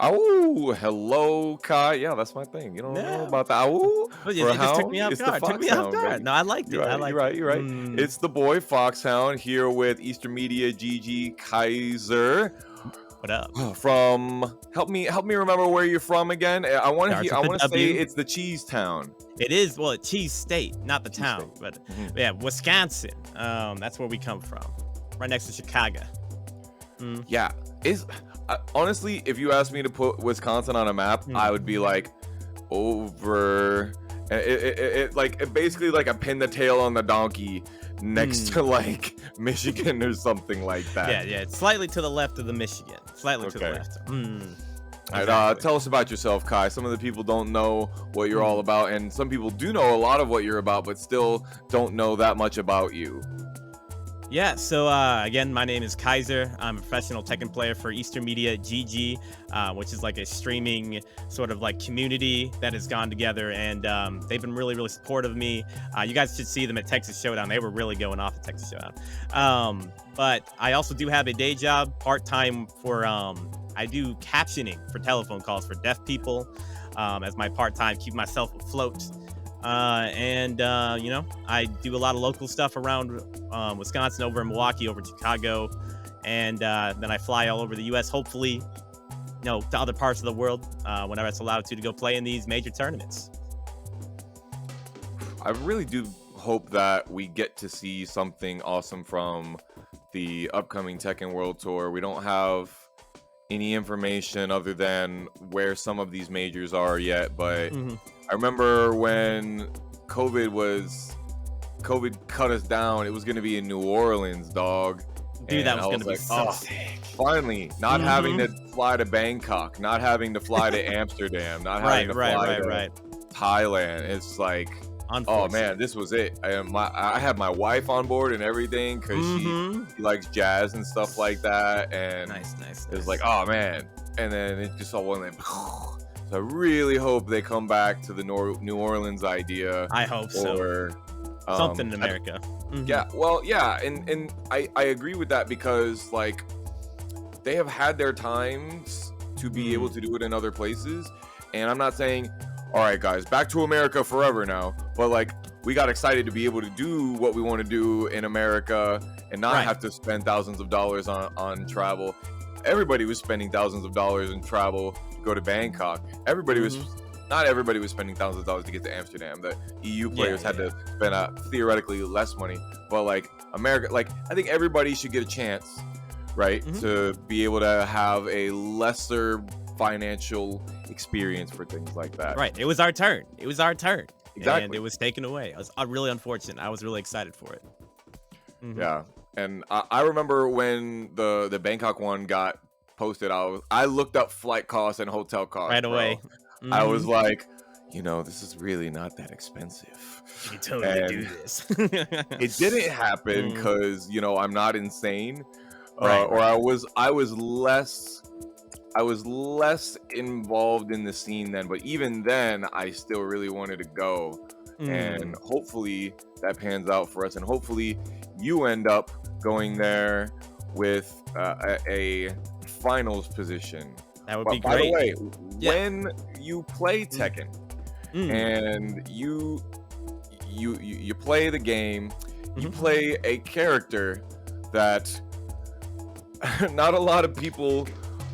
Oh, hello, Kai. Yeah, that's my thing. You don't know No, about the owl but for a it just took me hound? off It's the guard. Took me off foxhound, guard. baby. No, I liked You're it. I right. You're liked right. it. You're right. It's the boy foxhound here with Eastern Media GG Kaiser What up? from. Help me remember where you're from again. I want to Starts hear. with I a want to say W. it's the Cheese Town. It is, well, Cheese State, not the Cheese town, State. but Mhm. yeah, Wisconsin. That's where we come from, right next to Chicago. Mm, Yeah, is honestly, if you asked me to put Wisconsin on a map, I mm, would be like over. Basically like a pin the tail on the donkey next mm. to like Michigan or something like that. Yeah, it's slightly to the left of the Michigan, slightly to the Okay. left. All right, Exactly. tell us about yourself, Kai. Some of the people don't know what you're all Mm. about, and some people do know a lot of what you're about, but still don't know that much about you. Yeah, so again, my name is Kaiser. I'm a professional Tekken player for Eastern Media GG, which is like a streaming sort of like community that has gone together, and they've been really, really supportive of me. You guys should see them at Texas Showdown. They were really going off at Texas Showdown. But I also do have a day job, part time for I do captioning for telephone calls for deaf people as my part time, keep myself afloat. I do a lot of local stuff around Wisconsin, over in Milwaukee, over in Chicago, and then I fly all over the U.S. Hopefully, to other parts of the world whenever it's allowed to go play in these major tournaments. I really do hope that we get to see something awesome from the upcoming Tekken World Tour. We don't have any information other than where some of these majors are yet, but Hmm. I remember when COVID cut us down, it was going to be in New Orleans, dog. Dude, that And was I gonna was be like, so oh, sick. finally, not having Hmm. to fly to Bangkok, not having to fly to Amsterdam, not having to fly to Right. Thailand. It's like, oh man, Unfortunate. this was it. I had my wife on board and everything because Hmm. she likes jazz and stuff like that, and it was like, Nice. oh man, and then it just all went like, so I really hope they come back to the New Orleans idea, I hope so. or Something in I America. Mhm. yeah, well, yeah, and I agree with that because like they have had their times to be able Mm. to do it in other places, and I'm not saying, all right, guys, back to America forever now, but like we got excited to be able to do what we want to do in America and not Right. have to spend thousands of dollars on travel. Everybody was spending thousands of dollars in travel to go to Bangkok. Mhm. Not everybody was spending thousands of dollars to get to Amsterdam. The EU Yeah, players had yeah. to spend theoretically less money, but like America, like I think everybody should get a chance, right, Mhm. to be able to have a lesser financial experience for things like that. Right. It was our turn. And Exactly. it was taken away. It was really unfortunate. I was really excited for it. Hmm. Yeah, and I remember when the Bangkok one got posted. I looked up flight costs and hotel costs, Right bro. away. I was Hmm. like, this is really not that expensive, You can totally do and this. it didn't happen Mm. because I'm not insane, Right, or right. I was less involved in the scene then. But even then, I still really wanted to go, and Mm. hopefully that pans out for us, and hopefully you end up going there with a finals position. That would be But by the great. way, Yeah. when you play Mm. Tekken Mm. and you play the game, you Mhm. play a character that not a lot of people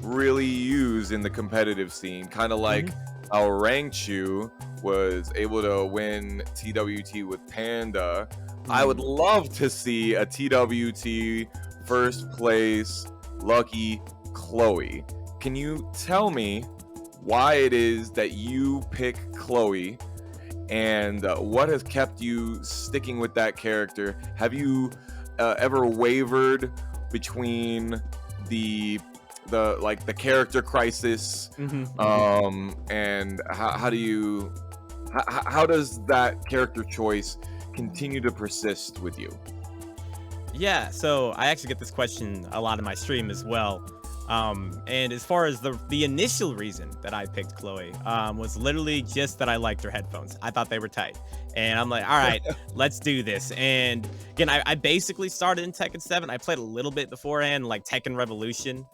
really use in the competitive scene, kind of like Mhm. how Rangchu was able to win TWT with Panda. I would Mm. love to see a TWT first place Lucky Chloe. Can you tell me why it is that you pick Chloe, and what has kept you sticking with that character? Have you ever wavered between the the character crisis, Mhm. Mhm. and how does that character choice continue to persist with you? Yeah, so I actually get this question a lot in my stream as well. And as far as the initial reason that I picked Chloe, was literally just that I liked her headphones. I thought they were tight, and I'm like, all right, let's do this. And again, I basically started in Tekken 7. I played a little bit beforehand, like Tekken Revolution.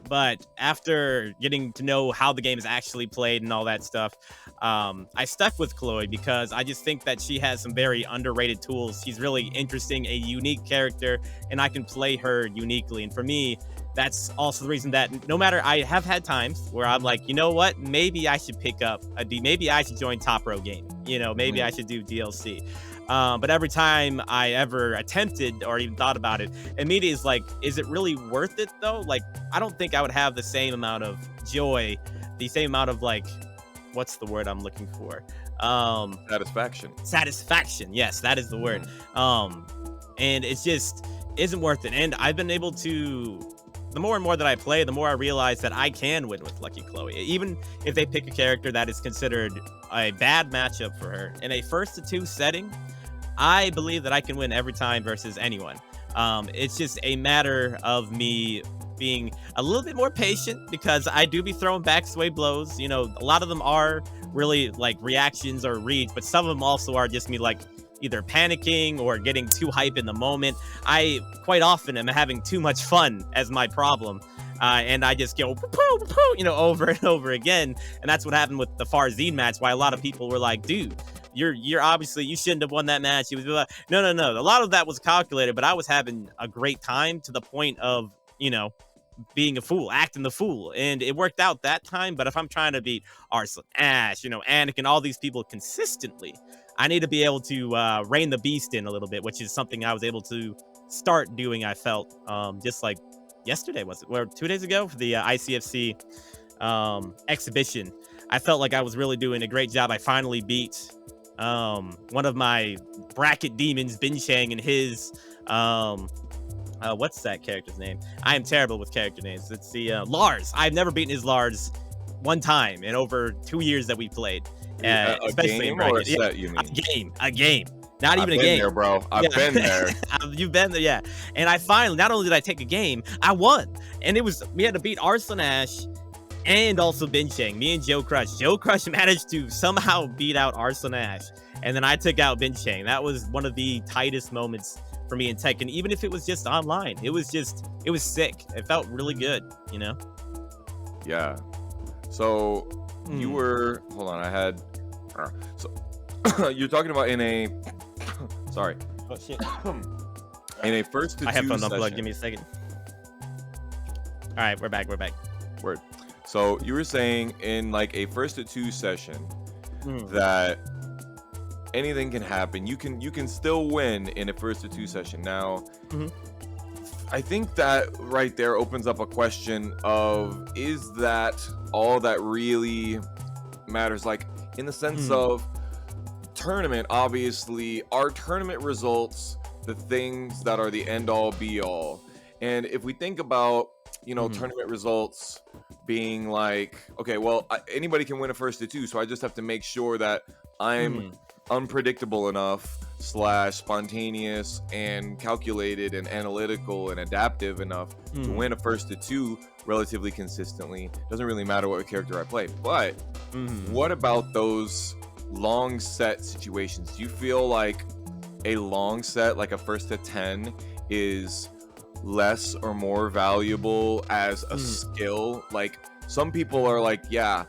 But after getting to know how the game is actually played and all that stuff, I stuck with Chloe because I just think that she has some very underrated tools. She's really interesting, a unique character, and I can play her uniquely. And for me, that's also the reason that no matter, I have had times where I'm like, you know what, maybe I should pick up a D, maybe I should join Top Row Gaming, maybe I Mm, should do DLC. But every time I ever attempted or even thought about it, immediately is like, is it really worth it though? Like, I don't think I would have the same amount of joy, the same amount of like, what's the word I'm looking for? satisfaction. Satisfaction. Yes, that is the word. Mm, And it's just isn't worth it. And I've been able to, the more and more that I play, the more I realize that I can win with Lucky Chloe. Even if they pick a character that is considered a bad matchup for her in a first to two setting, I believe that I can win every time versus anyone. It's just a matter of me being a little bit more patient because I do be throwing back sway blows. A lot of them are really like reactions or reads, but some of them also are just me like either panicking or getting too hype in the moment. I quite often am having too much fun as my problem. And I just go poo, poo, poo, over and over again. And that's what happened with the Farzine match, why a lot of people were like, dude, you're obviously, you shouldn't have won that match. It was no, no, no. A lot of that was calculated, but I was having a great time to the point of, being a fool, acting the fool. And it worked out that time. But if I'm trying to beat Arslan, Ash, Anakin, all these people consistently, I need to be able to rein the beast in a little bit, which is something I was able to start doing, I felt, just like yesterday, was it? Or 2 days ago for the ICFC exhibition. I felt like I was really doing a great job. I finally beat one of my bracket demons, Bin Shang, and his what's that character's name? I am terrible with character names. It's the Lars. I've never beaten his Lars one time in over 2 years that we played, a especially in game or a bracket. Yeah, set, you a mean? game, not I've even a been game. there, bro. I've Yeah, been there. you've been there, yeah. And I finally, not only did I take a game, I won, and we had to beat Arslan Ash and also Bin Shang. Me and Joe Crush. Joe Crush managed to somehow beat out Arslan Ash, and then I took out Bin Shang. That was one of the tightest moments for me in Tekken, even if it was just online. It was sick. It felt really good. Yeah. So you Mm. were, hold on, I had, so you're talking about in a, sorry, Oh shit. in a first to My two headphones unplugged. session. Give me a second. All right, we're back. Word. So you were saying in like a first to two session Mm. that anything can happen. You can still win in a first to two session. Now, Mhm. I think that right there opens up a question of, is that all that really matters? Like, in the sense Mm. of tournament, obviously, are tournament results the things that are the end all be all? And if we think about, Mhm. tournament results being like, okay, well, anybody can win a first to two, so I just have to make sure that I'm Mhm. unpredictable enough / spontaneous and calculated and analytical and adaptive enough to Mhm. win a first to two relatively consistently. Doesn't really matter what character I play. But Mhm. what about those long set situations? Do you feel like a long set, like a first to 10, is less or more valuable as a Mhm. skill? Like, some people are like, yeah,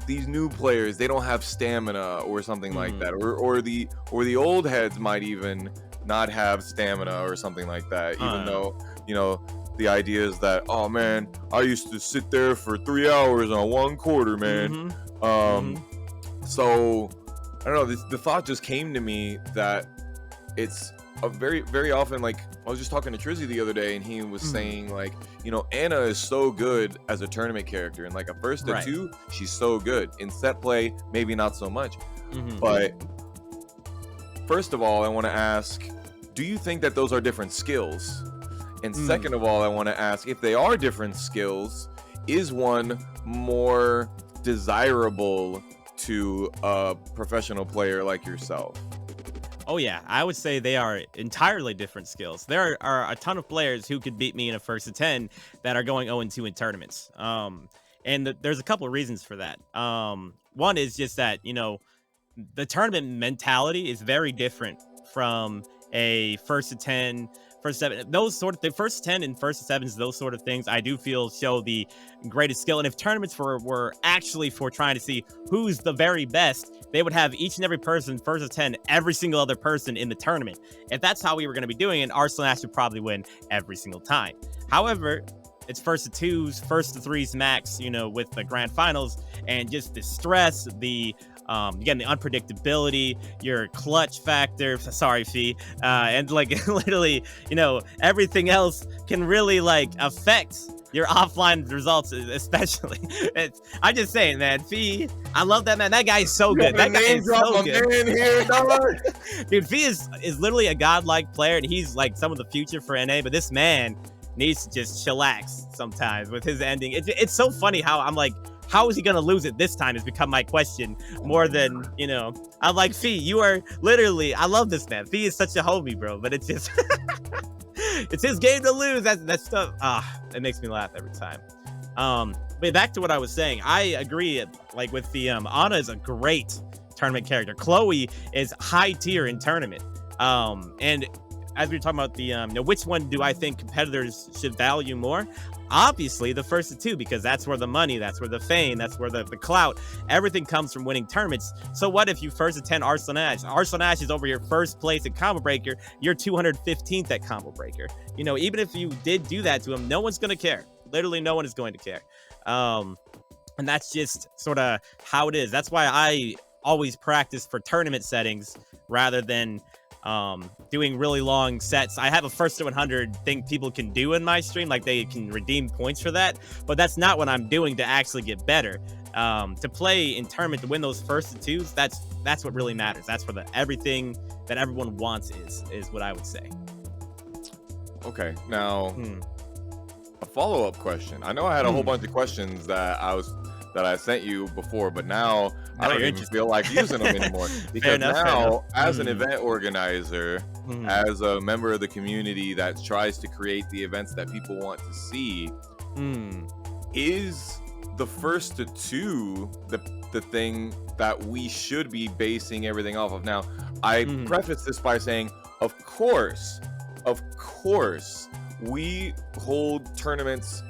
these new players, they don't have stamina or something like Mhm. that, or the old heads might even not have stamina or something like that, even Uh. though the idea is that, oh man, I used to sit there for 3 hours on one quarter, man. Mhm. um Mhm. so I don't know, the thought just came to me that it's a very, very often, like, I was just talking to Trizzy the other day, and he was Mhm. saying, like, Anna is so good as a tournament character. And like a first to Right. two, she's so good. In set play, maybe not so much. Mhm. But first of all, I want to ask, do you think that those are different skills? And second Mm. of all, I want to ask, if they are different skills, is one more desirable to a professional player like yourself? Oh yeah, I would say they are entirely different skills. There are a ton of players who could beat me in a first to 10 that are going 0-2 in tournaments. And there's a couple of reasons for that. One is just that, the tournament mentality is very different from a first to 10 first 7, those sort of the first 10 and first 7s, those sort of things, I do feel show the greatest skill. And if tournaments were actually for trying to see who's the very best, they would have each and every person first to 10, every single other person in the tournament. If that's how we were going to be doing it, Arsenal should probably win every single time. However, it's first to 2s, first to 3s max, with the grand finals, and just the stress, again, the unpredictability, your clutch factor, sorry, Fee, and like literally, everything else can really like affect your offline results, especially. I'm just saying, man, Fee, I love that man. That guy is so good. That guy is so good. Man here, dog. Dude, Fee is literally a godlike player, and he's like some of the future for NA, but this man needs to just chillax sometimes with his ending. It's so funny how I'm like, how is he gonna lose it this time has become my question more than, I'm like, Fee, you are literally, I love this man. Fee is such a homie, bro, but it's just, it's his game to lose. That stuff, it makes me laugh every time. But back to what I was saying, I agree, like with the, Ana is a great tournament character. Chloe is high tier in tournament. And as we were talking about the, which one do I think competitors should value more? Obviously, the first of 2, because that's where the money, that's where the fame, that's where the clout, everything comes from winning tournaments. So what if you first attend Arsenal Ash? Arsenal Ash is over your first place at Combo Breaker, you're 215th at Combo Breaker. Even if you did do that to him, no one's going to care. Literally, no one is going to care. And that's just sort of how it is. That's why I always practice for tournament settings rather than doing really long sets. I have a first to 100 thing people can do in my stream, like they can redeem points for that, but that's not what I'm doing to actually get better. To play in tournament, to win those first to 2s, that's what really matters. That's where everything that everyone wants is what I would say. Okay, now a follow-up question. I know I had a whole bunch of questions that I sent you before, but now I don't even feel like using them anymore. Because now, as an event organizer, as a member of the community that tries to create the events that people want to see, is the first to 2 the thing that we should be basing everything off of? Now, I preface this by saying, of course, we hold tournaments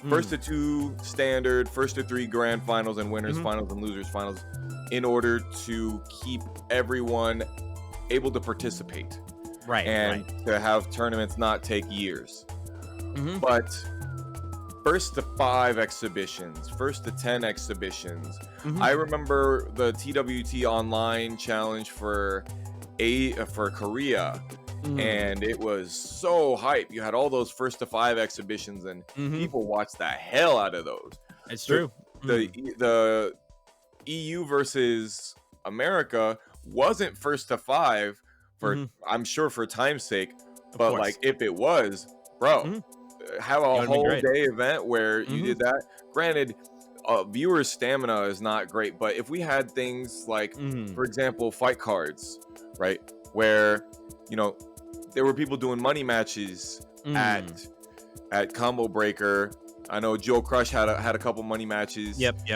first to 2 standard, first to 3 grand finals, and winners finals and losers finals, in order to keep everyone able to participate, and to have tournaments not take years. But first to 5 exhibitions, first to 10 exhibitions. I remember the TWT online challenge for Korea. And it was so hype. You had all those first to 5 exhibitions, and people watched the hell out of those. It's true. The EU versus America wasn't first to 5 for I'm sure for time's sake, but like if it was, bro, have a whole day event where you did that. Granted, viewer stamina is not great, but if we had things like, for example, fight cards, right, where there were people doing money matches at Combo Breaker. I know Joe Crush had a couple money matches. Yep.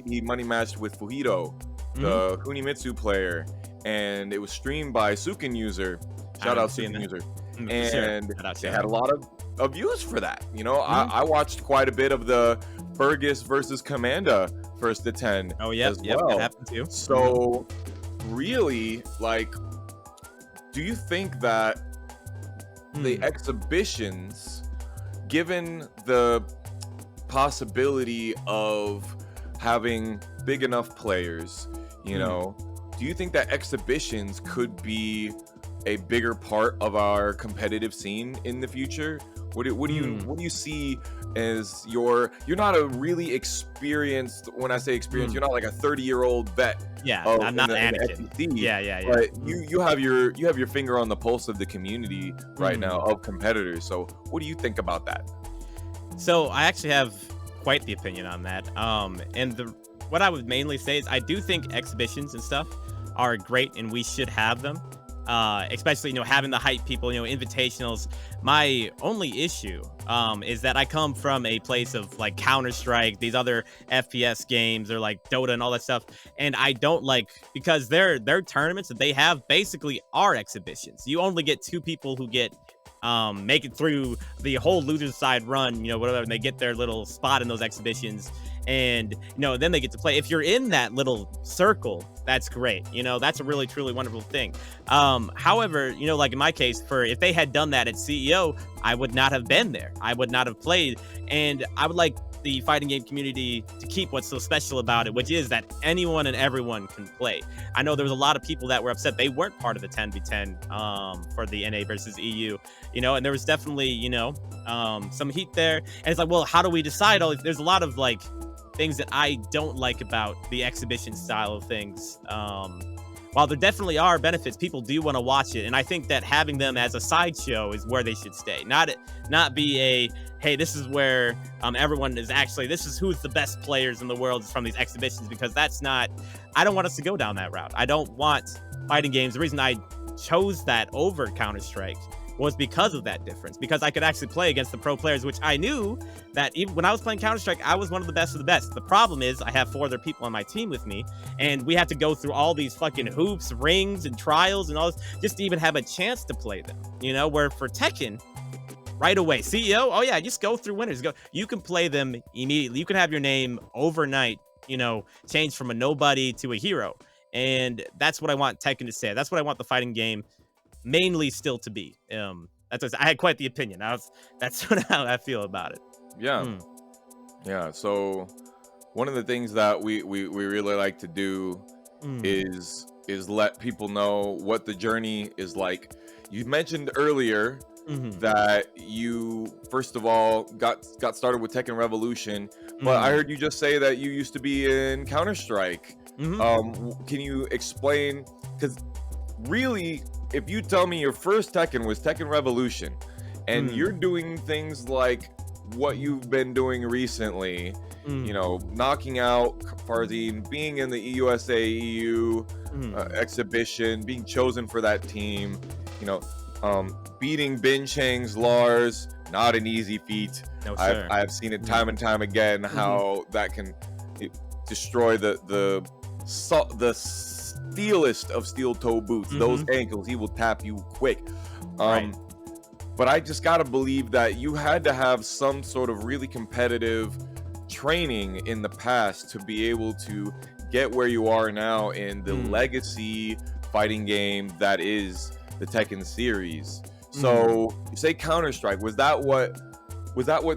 He money matched with Fujito, the Kunimitsu player, and it was streamed by Sukin User. Shout out Sukin User. And they had a lot of views for that. I watched quite a bit of the Fergus versus Commanda first to 10. Oh yeah, as well. That happened too. So really, like, do you think that the exhibitions, given the possibility of having big enough players, do you think that exhibitions could be a bigger part of our competitive scene in the future? What do you see as you're not a really experienced, when I say experienced, you're not like a 30-year-old vet. Yeah, I'm not Anakin. Yeah. But you have your finger on the pulse of the community right now of competitors. So what do you think about that? So I actually have quite the opinion on that. What I would mainly say is I do think exhibitions and stuff are great, and we should have them. Especially having the hype people, invitationals. My only issue is that I come from a place of like Counter-Strike, these other FPS games, or like Dota and all that stuff, and I don't like, because their tournaments that they have basically are exhibitions. You only get 2 people who get make it through the whole losers side run, whatever, and they get their little spot in those exhibitions, and then they get to play. If you're in that little circle, that's great. That's a really truly wonderful thing. However, like in my case, for if they had done that at CEO, I would not have been there. I would not have played, and I would like the fighting game community to keep what's so special about it, which is that anyone and everyone can play. I know there was a lot of people that were upset they weren't part of the 10v10 for the NA versus EU, and there was definitely, some heat there. And it's like, well, how do we decide? There's a lot of like things that I don't like about the exhibition style of things. While there definitely are benefits, people do want to watch it, and I think that having them as a sideshow is where they should stay. Not be a, hey, this is where everyone is actually, this is who's the best players in the world is from these exhibitions, because that's not. I don't want us to go down that route. I don't want fighting games. The reason I chose that over Counter-Strike was because of that difference, because I could actually play against the pro players, which I knew that even when I was playing Counter-Strike, I was one of the best of the best. The problem is I have 4 other people on my team with me, and we have to go through all these fucking hoops, rings, and trials and all this just to even have a chance to play them, where for Tekken, right away, CEO, oh yeah, just go through winners. You can play them immediately. You can have your name overnight, change from a nobody to a hero. And that's what I want Tekken to say. That's what I want the fighting game mainly still to be. I had quite the opinion. That's how I feel about it. Yeah. Yeah. So one of the things that we really like to do is let people know what the journey is like. You mentioned earlier that you first of all got started with Tekken Revolution, but I heard you just say that you used to be in Counter-Strike. Can you explain? Because really, if you tell me your first Tekken was Tekken Revolution, and you're doing things like what you've been doing recently, knocking out Farzine, being in the EUSA EU exhibition, being chosen for that team, beating Bin Chang's Lars, not an easy feat. No, sir. I've seen it time and time again how that can destroy the steelest of steel toe boots. Those ankles, he will tap you quick. Right. But I just gotta believe that you had to have some sort of really competitive training in the past to be able to get where you are now in the legacy fighting game that is the Tekken series. So you say Counter-Strike, was that what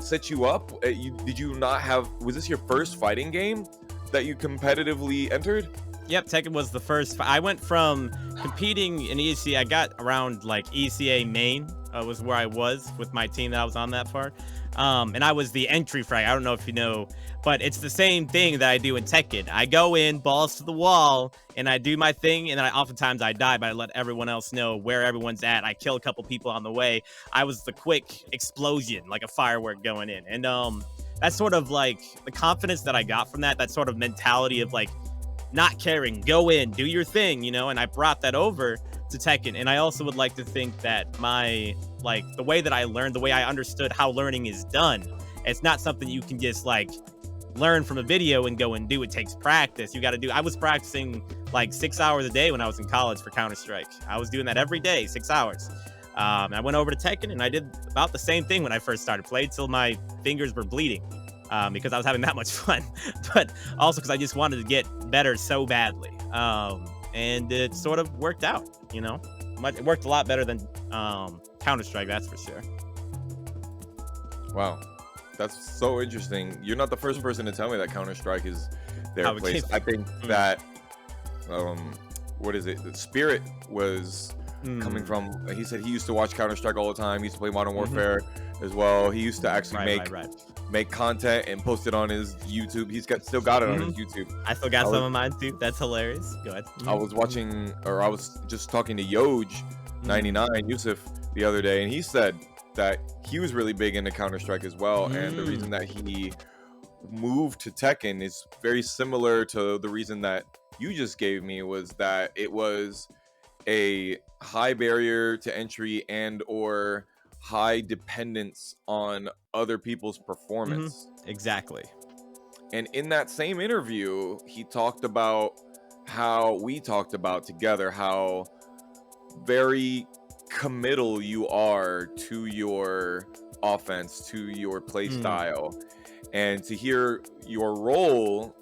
set you up? Was this your first fighting game that you competitively entered? Yep, Tekken was the first. I went from competing in ECA. I got around like ECA main was where I was with my team that I was on that far. And I was the entry frag. I don't know if you know, but it's the same thing that I do in Tekken. I go in, balls to the wall, and I do my thing, and then oftentimes I die, but I let everyone else know where everyone's at. I kill a couple people on the way. I was the quick explosion, like a firework going in. And that's sort of like the confidence that I got from that sort of mentality of like, not caring, go in, do your thing, and I brought that over to Tekken. And I also would like to think that the way that I learned, the way I understood how learning is done, it's not something you can just like learn from a video and go and do. It takes practice. I was practicing like 6 hours a day when I was in college for Counter-Strike. I was doing that every day, 6 hours. I went over to Tekken and I did about the same thing when I first started. Played till my fingers were bleeding. Because I was having that much fun, but also because I just wanted to get better so badly. And it sort of worked out, It worked a lot better than Counter-Strike, that's for sure. Wow, that's so interesting. You're not the first person to tell me that Counter-Strike is their place. I think that, what is it? The Spirit was coming from, he said he used to watch Counter-Strike all the time. He used to play Modern Warfare as well. He used to actually make content and post it on his YouTube. Still got it on his YouTube. I still got some of mine too. That's hilarious. Go ahead. I was just talking to Yoj99 Yusuf the other day, and he said that he was really big into Counter-Strike as well. And the reason that he moved to Tekken is very similar to the reason that you just gave me, was that it was a high barrier to entry and or high dependence on other people's performance. Exactly. And in that same interview, he talked about how we talked about together, how very committal you are to your offense, to your play Mm, style, and to hear your role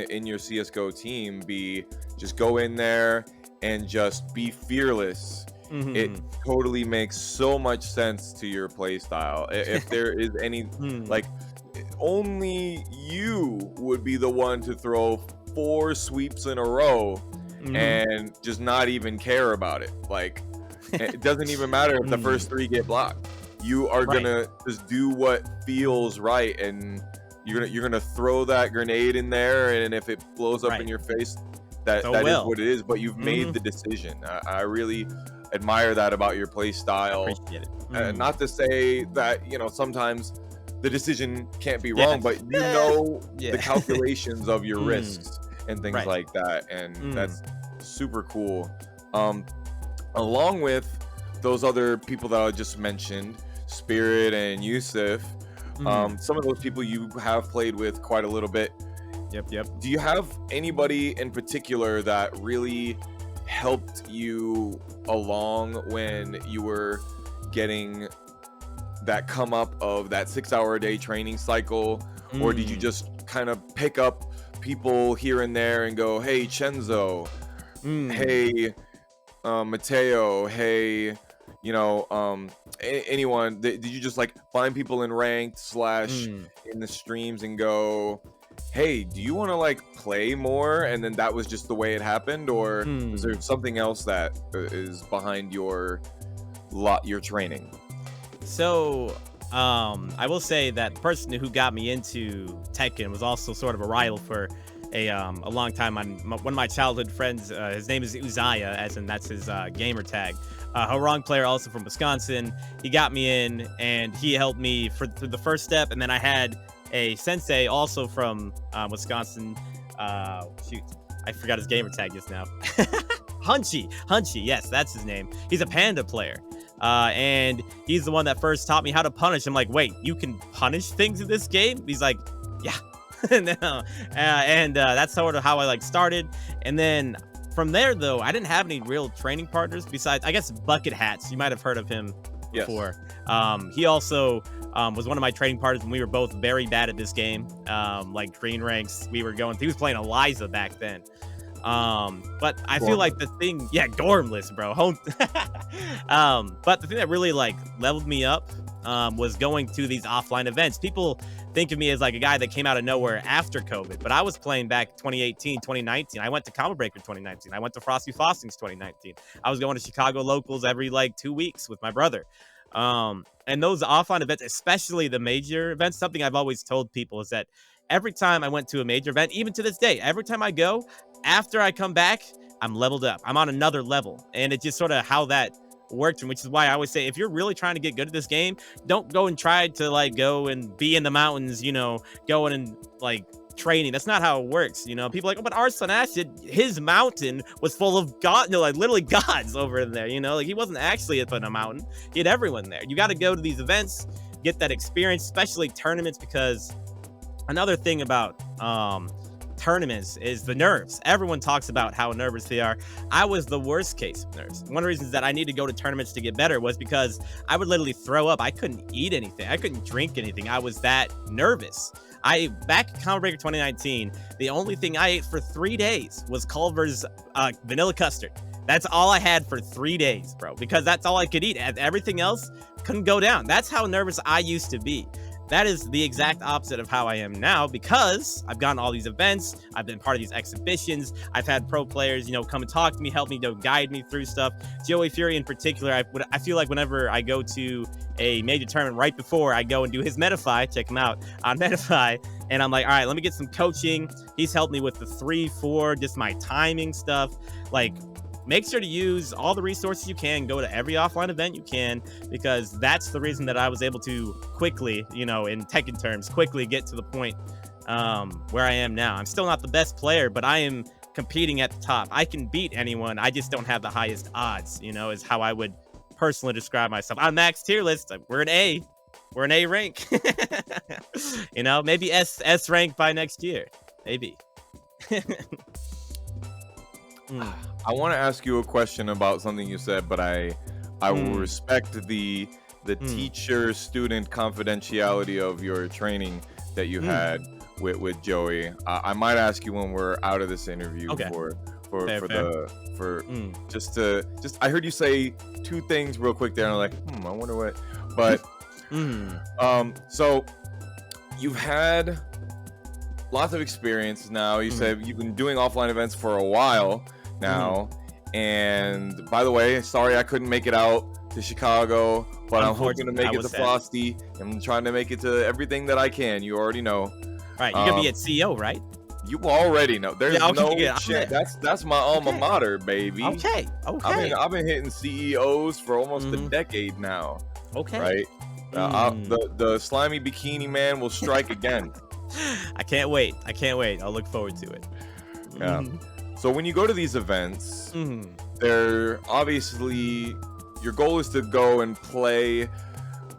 in your CS:GO team be just go in there and just be fearless. It mhm, totally makes so much sense to your play style. If there is any, mm, like, only you would be the one to throw 4 sweeps in a row mhm. and just not even care about it. Like, it doesn't even matter if the Mm, first 3 get blocked. You are right, gonna just do what feels right, and you're gonna throw that grenade in there, and if it blows up in right. your face, that So that is well. what it is. But you've made Mhm. the decision. I really admire that about your play I style. appreciate it. Mm. Not to say that sometimes the decision can't be Yeah. wrong, but Eh, the yeah. calculations of your Mm, risks and things right. like that, and Mm, that's super cool. Um, Along with those other people that I just mentioned, Spirit and Yusuf, mm. some of those people you have played with quite a little bit. Yep, yep. Do you have anybody in particular that really helped you along when you were getting that come up of that 6 hour a day training cycle? Or did you Mm, just kind of pick up people here and there and go, hey, Chenzo, mm, hey, Mateo, hey, anyone? Did you just like find people in ranked slash mm. in the streams and go, hey, do you want to like play more? And then that was just the way it happened, or is there Hmm. something else that is behind your training? So, I will say that the person who got me into Tekken was also sort of a rival for a long time. One of my childhood friends, his name is Uzziah, as in that's his gamer tag. A wrong player, also from Wisconsin. He got me in, and he helped me through the first step. And then I had a sensei also from Wisconsin. Shoot, I forgot his gamer tag just now. Hunchy, yes, that's his name. He's a Panda player. And he's the one that first taught me how to punish. I'm like, wait, you can punish things in this game? He's like, yeah. No. And that's sort of how I like started. And then from there, though, I didn't have any real training partners besides, I guess, Bucket Hats. You might have heard of him Yes. before. He also was one of my training partners when we were both very bad at this game. Like green ranks, we were going. He was playing Eliza back then. But I feel like the thing, yeah, Gormless, bro. But the thing that really like leveled me up was going to these offline events. People think of me as like a guy that came out of nowhere after COVID, but I was playing back 2018, 2019. I went to Common Breaker 2019. I went to Frosty Fostings 2019. I was going to Chicago locals every like 2 weeks with my brother. And those offline events, especially the major events, something I've always told people is that every time I went to a major event, even to this day, every time I go, after I come back, I'm leveled up. I'm on another level. And it's just sort of how that worked, which is why I always say if you're really trying to get good at this game, don't go and try to like go and be in the mountains, going and like training. That's not how it works. People are like, oh, but Arslan Acid, his mountain was full of god, like literally gods over there. Like he wasn't actually up in a mountain. He had everyone there. You got to go to these events, get that experience, especially tournaments, because another thing about tournaments is the nerves. Everyone talks about how nervous they are. I was the worst case of nerves. One of the reasons that I need to go to tournaments to get better was because I would literally throw up. I couldn't eat anything. I couldn't drink anything. I was that nervous. Back at Common Breaker 2019, the only thing I ate for 3 days was Culver's vanilla custard. That's all I had for 3 days, bro, because that's all I could eat. Everything else couldn't go down. That's how nervous I used to be. That is the exact opposite of how I am now, because I've gone to all these events. I've been part of these exhibitions. I've had pro players, come and talk to me, help me, guide me through stuff. Joey Fury in particular, I feel like whenever I go to a major tournament, right before I go and do his Metafy, check him out on Metafy, and I'm like, all right, let me get some coaching. He's helped me with the 3-4, just my timing stuff. Like, make sure to use all the resources you can, go to every offline event you can, because that's the reason that I was able to quickly, in Tekken terms, quickly get to the point where I am now. I'm still not the best player, but I am competing at the top. I can beat anyone. I just don't have the highest odds, is how I would personally describe myself. On max tier list, we're an A. We're an A rank. Maybe S rank by next year. Maybe. Mm. I want to ask you a question about something you said, but I I will Mm, respect the mm, teacher student confidentiality of your training that you mm. had with Joey. I might ask you when we're out of this interview Okay. for Fair, for fair. the for Mm. just I heard you say two things real quick there, and I'm like, I wonder what. But Mm. so you've had lots of experience now. You Mm. said you've been doing offline events for a while Mm. now. And by the way, sorry I couldn't make it out to Chicago, but I'm hoping to Unfortunately, I make it was to sad. Frosty. I'm trying to make it to everything that I can. You already know. Right, you're gonna be Um, at CEO, right? you already know. There's Yeah. Okay. no Good. chance. That's my alma Okay. mater, baby. Okay. Okay. I've been hitting CEOs for almost a Mm-hmm. decade now, Okay. right? Mm. The slimy bikini man will strike again. I can't wait. I can't wait. I'll look forward to it. Yeah. Mhm. So when you go to these events, Mhm. they're obviously your goal is to go and play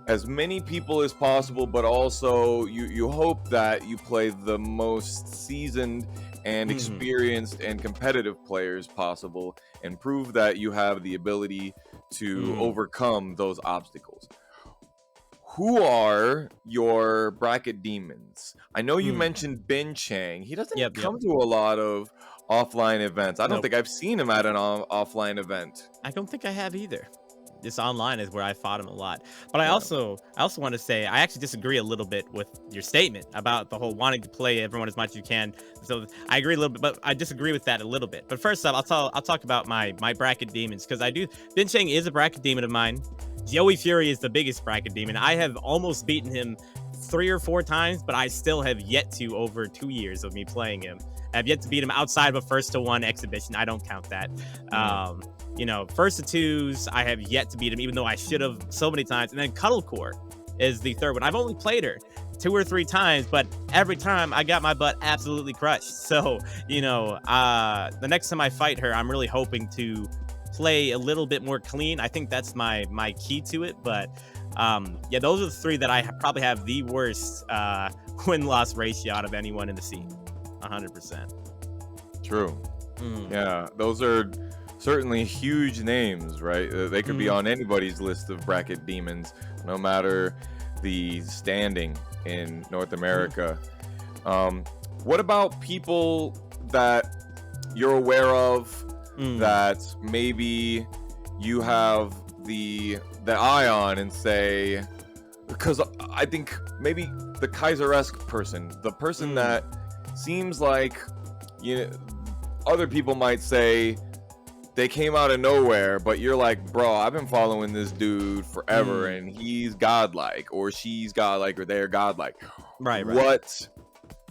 as many people as possible, but also you hope that you play the most seasoned and Mhm. experienced and competitive players possible and prove that you have the ability to Mm. overcome those obstacles. Who are your bracket demons? I know you Mm. mentioned Ben Chang. He doesn't Yep. Yep. come to a lot of offline events. I don't Nope. think I've seen him at an offline event. I don't think I have either. Just online is where I fought him a lot. But I Yeah. also want to say I actually disagree a little bit with your statement about the whole wanting to play everyone as much as you can. So I agree a little bit, but I disagree with that a little bit. But first off, I'll talk about my bracket demons because I do. Ben Cheng is a bracket demon of mine. Joey Fury is the biggest bracket demon. I have almost beaten him 3 or 4 times, but I still have yet to, over 2 years of me playing him, I have yet to beat him outside of a 1st-to-1 exhibition. I don't count that. Mm. First to twos, I have yet to beat him, even though I should have so many times. And then Cuddlecore is the third one. I've only played her 2 or 3 times, but every time I got my butt absolutely crushed. So, the next time I fight her, I'm really hoping to play a little bit more clean. I think that's my key to it. But yeah, those are the three that I probably have the worst win-loss ratio out of anyone in the scene. 100%. True. Mm. Yeah, those are certainly huge names, right? They could be Mhm. on anybody's list of bracket demons, no matter the standing in North America. What about people that you're aware of Mm. that maybe you have the eye on and say, because I think maybe the Kaiser-esque person, the person Mm. that seems like, you know, other people might say they came out of nowhere, but you're like, bro, I've been following this dude forever, Mm. and he's godlike, or she's godlike, or they're godlike. Right, right. What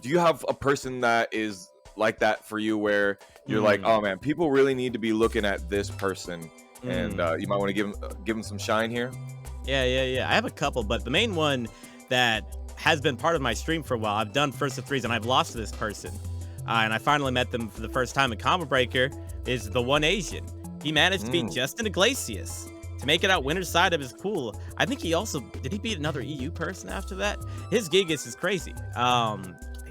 do you have a person that is like that for you, where you're like, Mm. oh man, people really need to be looking at this person, and Mm. you might want to give him some shine here. Yeah. I have a couple, but the main one that has been part of my stream for a while, I've done first to threes and I've lost to this person. And I finally met them for the first time in Combo Breaker, is the one Asian. He managed to beat Mm. Justin Iglesias to make it out winner's side of his pool. I think did he beat another EU person after that? His Gigas is crazy.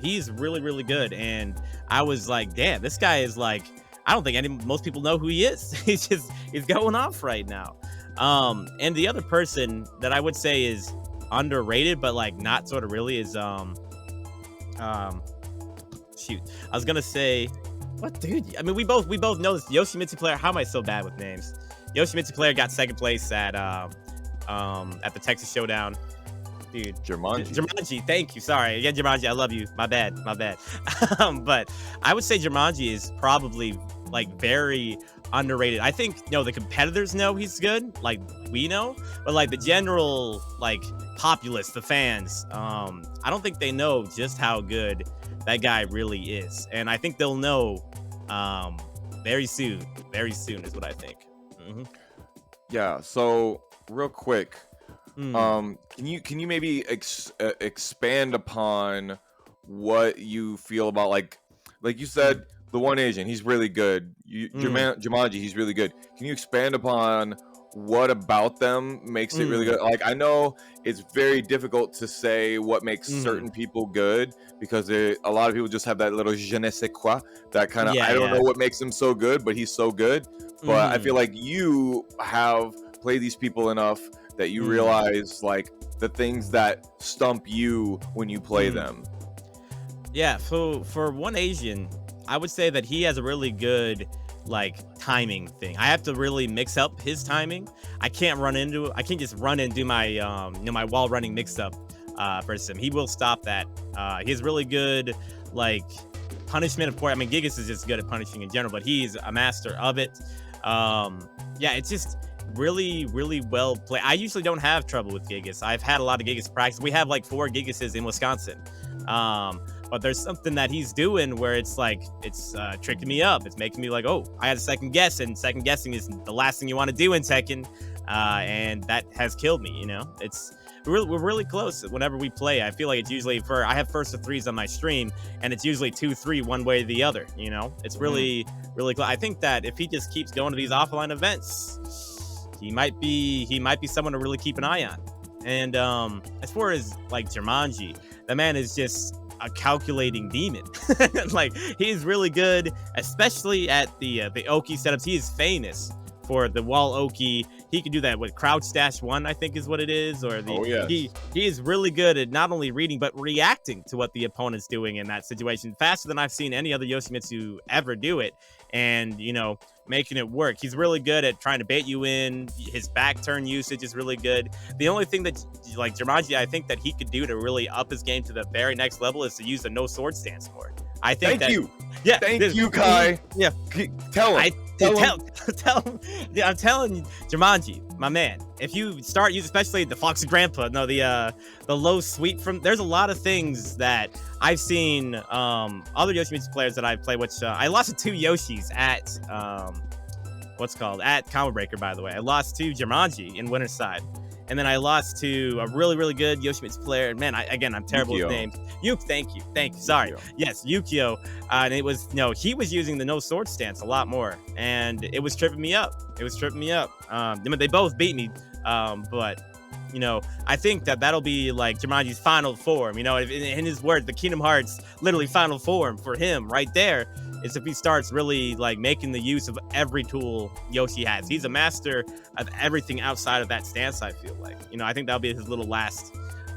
He's really, really good. And I was like, damn, this guy is like, I don't think most people know who he is. He's going off right now. And the other person that I would say is underrated, but like not sort of really is shoot. I was gonna say, what dude? I mean, we both know this. Yoshimitsu player. How am I so bad with names? Yoshimitsu player got second place at the Texas Showdown. Dude, Jumanji. Jumanji. Thank you. Sorry again, Jumanji. I love you. My bad. But I would say Jumanji is probably like very underrated. I think the competitors know he's good, like we know, but like the general like populace, the fans, I don't think they know just how good that guy really is, and I think they'll know very soon. Very soon is what I think. Mm-hmm. Yeah. So real quick, Mm. can you maybe expand upon what you feel about like you said, the one Asian, he's really good. Mm. Jumanji, he's really good. Can you expand upon what about them makes it really Mm. good? Like, I know it's very difficult to say what makes Mm. certain people good, because a lot of people just have that little je ne sais quoi, that kind of, Yeah, I don't know yeah. what makes him so good, but he's so good. But I feel Mm. like you have play these people enough that you Mm. realize like the things that stump you when you play them. Yeah, so for one Asian, I would say that he has a really good like timing thing. I have to really mix up his timing. I can't just run and do my my wall running mix up versus him. He will stop that. He has really good like punishment, of course. I mean, Gigas is just good at punishing in general, but he's a master of it. Yeah, it's just really, really well played. I usually don't have trouble with Gigas. I've had a lot of Gigas practice. We have like 4 Gigases in Wisconsin. But there's something that he's doing where it's like it's tricking me up. It's making me like, oh, I had a second guess, and second guessing is the last thing you want to do in Tekken, and that has killed me. You know, we're really close whenever we play. I feel like it's usually I have first to threes on my stream, and it's usually 2-3 one way or the other. You know, it's really close. I think that if he just keeps going to these offline events, he might be someone to really keep an eye on. And as far as like Jumanji, the man is just a calculating demon. Like he's really good, especially at the Oki setups. He is famous for the wall Oki. He can do that with crouch dash 1, I think is what it is, or he is really good at not only reading but reacting to what the opponent's doing in that situation faster than I've seen any other Yoshimitsu ever do it, and you know, making it work. He's really good at trying to bait you in. His back turn usage is really good. The only thing that like Jumanji, I think that he could do to really up his game to the very next level is to use the no sword stance more. I think Thank you. Yeah. Thank you, Kai. Yeah. Tell him. Tell him. Yeah, I'm telling you, Jumanji, my man. If you start using, especially the Foxy Grandpa, the low sweep from. There's a lot of things that I've seen other Yoshimitsu players that I've played. Which I lost to 2 Yoshis at at Combo Breaker. By the way, I lost to Jumanji in Winterside. And then I lost to a really, really good Yoshimitsu player. Man, I'm terrible with names. Thank you. Sorry. Yukio. Yes, Yukio. And it was, he was using the no sword stance a lot more. And it was tripping me up. They both beat me. But, I think that'll be like Jumanji's final form. In his words, the Kingdom Hearts literally final form for him right there is if he starts really like making the use of every tool Yoshi has. He's a master of everything outside of that stance, I feel like. I think that'll be his little last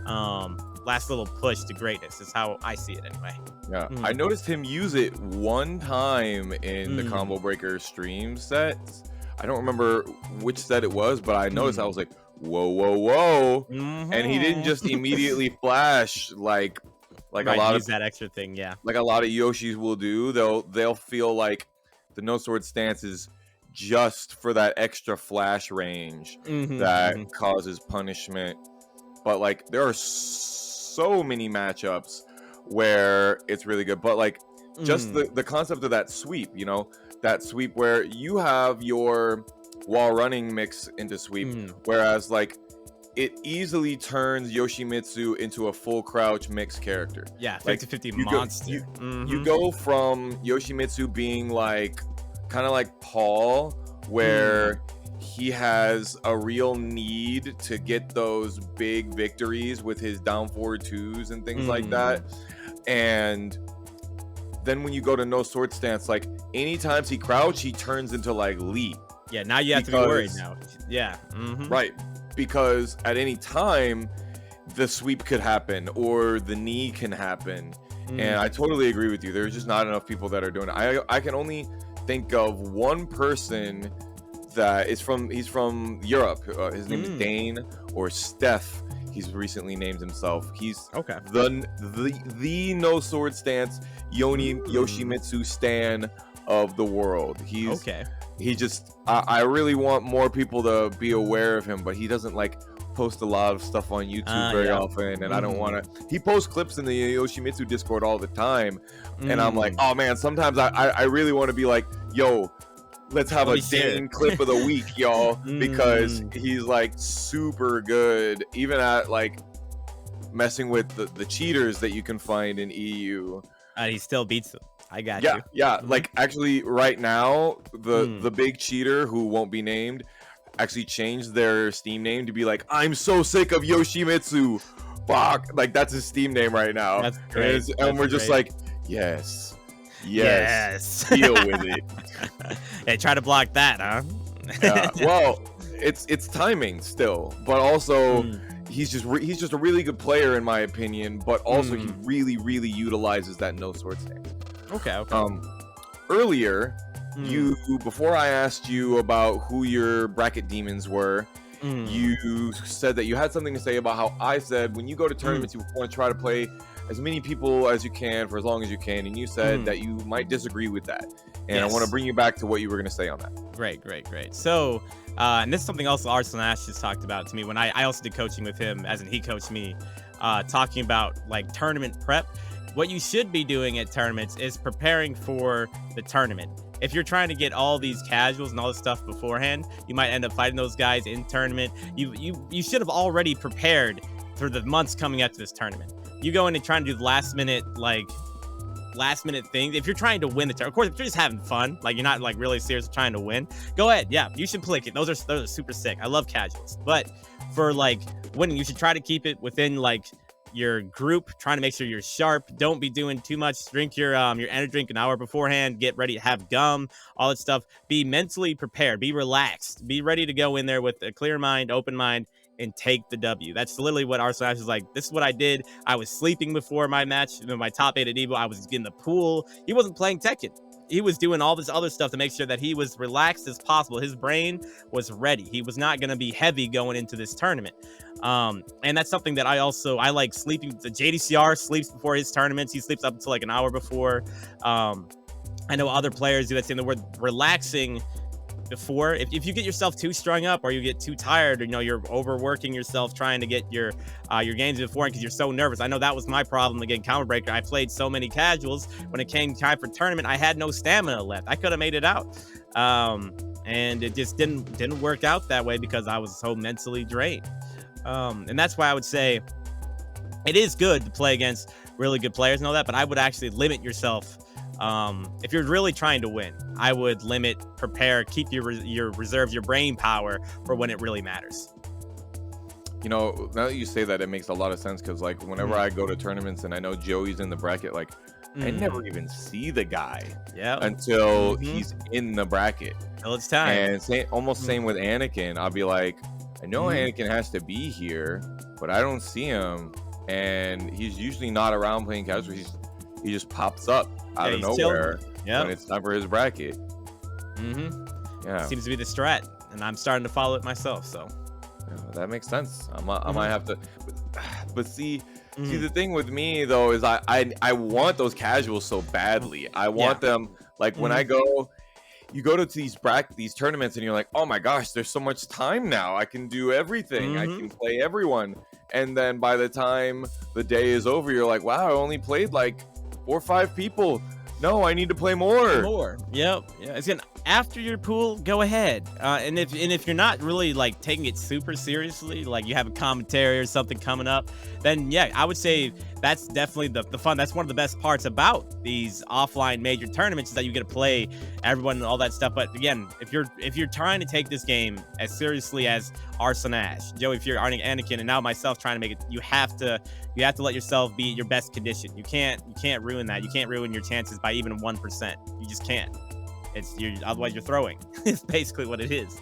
little push to greatness is how I see it anyway. Yeah. I noticed him use it one time in the Combo Breaker stream sets. I don't remember which set it was, but I noticed I was like, whoa. And he didn't just immediately flash like a lot of that extra thing, yeah. Like a lot of Yoshis will do. They'll feel like the no sword stance is just for that extra flash range that causes punishment. But like there are so many matchups where it's really good. But like just the concept of that sweep, that sweep where you have your wall running mix into sweep, whereas like it easily turns Yoshimitsu into a full crouch mixed character. Yeah, 50-50 monster. You go from Yoshimitsu being like kind of like Paul, where he has a real need to get those big victories with his down forward 2s and things like that. And then when you go to no sword stance, like anytime he crouch, he turns into like Lee. Yeah, now you have to be worried now. Yeah. Right. Because at any time the sweep could happen or the knee can happen. And I totally agree with you. There's just not enough people that are doing it. I can only think of one person that is he's from Europe. His name is Dane or Steph. He's recently named himself. He's the no sword stance Yoshimitsu stan of the world. I really want more people to be aware of him, but he doesn't like post a lot of stuff on YouTube very often, and I don't want to. He posts clips in the Yoshimitsu Discord all the time, and I'm like, oh man, sometimes I really want to be like, yo, let's have a Dane clip of the week, y'all, because he's like super good, even at like messing with the cheaters that you can find in EU. He still beats them. I got you. Yeah. Like actually, right now, the big cheater who won't be named actually changed their Steam name to be like, "I'm so sick of Yoshimitsu." Fuck, like that's his Steam name right now. That's great. And we're just like, yes, deal with it. Hey, try to block that, huh? Well, it's timing still, but also Mm, he's just a really good player in my opinion, but also he mm. really utilizes that no sword stand. Okay, okay. Um, earlier, Mm, before I asked you about who your bracket demons were, mm, you said that you had something to say about how I said when you go to mm, tournaments, you want to try to play as many people as you can for as long as you can, and you said mm. that you might disagree with that. And I want to Yes. bring you back to what you were going to say on that. Great, great, great. So, and this is something else Arsenal Ash just talked about to me when I also did coaching with him, as in he coached me, talking about like tournament prep. What you should be doing at tournaments is preparing for the tournament. If you're trying to get all these casuals and all this stuff beforehand, you might end up fighting those guys in tournament. You should have already prepared for the months coming up to this tournament. You go in and trying to do the last minute things. If you're trying to win the tournament, of course, if you're just having fun, like you're not like really serious trying to win, go ahead. Yeah, you should click it. Those are super sick. I love casuals, but for like winning, you should try to keep it within like your group, trying to make sure you're sharp. Don't be doing too much. Drink your energy drink an hour beforehand. Get ready to have gum, all that stuff. Be mentally prepared. Be relaxed. Be ready to go in there with a clear mind, open mind, and take the W. That's literally what Arsenal is like. This is what I did. I was sleeping before my match, my top 8 at Evo. I was in the pool. He wasn't playing Tekken. He was doing all this other stuff to make sure that he was relaxed as possible. His brain was ready. He was not going to be heavy going into this tournament. And that's something that I like sleeping. The JDCR sleeps before his tournaments. He sleeps up until like an hour before. I know other players do that. Saying the word relaxing before. If you get yourself too strung up or you get too tired, or you're overworking yourself trying to get your games beforehand because you're so nervous. I know that was my problem again. Counter Breaker. I played so many casuals. When it came time for tournament, I had no stamina left. I could have made it out. And it just didn't work out that way because I was so mentally drained. And that's why I would say it is good to play against really good players and all that, but I would actually limit yourself. If you're really trying to win, I would limit, prepare, keep your reserves, your brain power for when it really matters. Now that you say that, it makes a lot of sense because like whenever I go to tournaments and I know Joey's in the bracket, like I never even see the guy until he's in the bracket. Till it's time. And almost same with Anakin. I'll be like, I know Anakin has to be here, but I don't see him, and he's usually not around playing casual. He just pops up out of nowhere when it's time for his bracket. Yeah, seems to be the strat, and I'm starting to follow it myself. So that makes sense. I might have to, but see, the thing with me though is I want those casuals so badly. I want them like when I go. You go to these tournaments and you're like, oh my gosh, there's so much time now. I can do everything. I can play everyone. And then by the time the day is over, you're like, wow, I only played like 4 or 5 people. No, I need to play more. Yep. Yeah. Again, after your pool, go ahead. And if you're not really like taking it super seriously, like you have a commentary or something coming up, then yeah, I would say that's definitely the fun. That's one of the best parts about these offline major tournaments is that you get to play everyone and all that stuff. But again, if you're trying to take this game as seriously as Arsenal Ash, Joey, if you're Anakin, and now myself trying to make it, you have to let yourself be at your best condition. You can't ruin that. You can't ruin your chances by even 1%. You just can't. Otherwise you're throwing. It's basically what it is.